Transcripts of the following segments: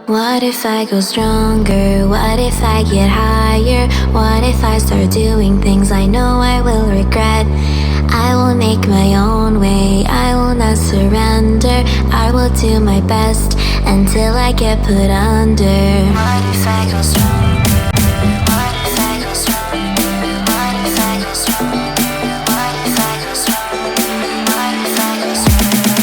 What if I go stronger? What if I get higher? What if I start doing things I know I will regret? I will make my own way, I will not surrender. I will do my best until I get put under. What if I go stronger? What if I go stronger? What if I go stronger? What if I go stronger? What if I go stronger?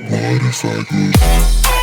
Motorcycles.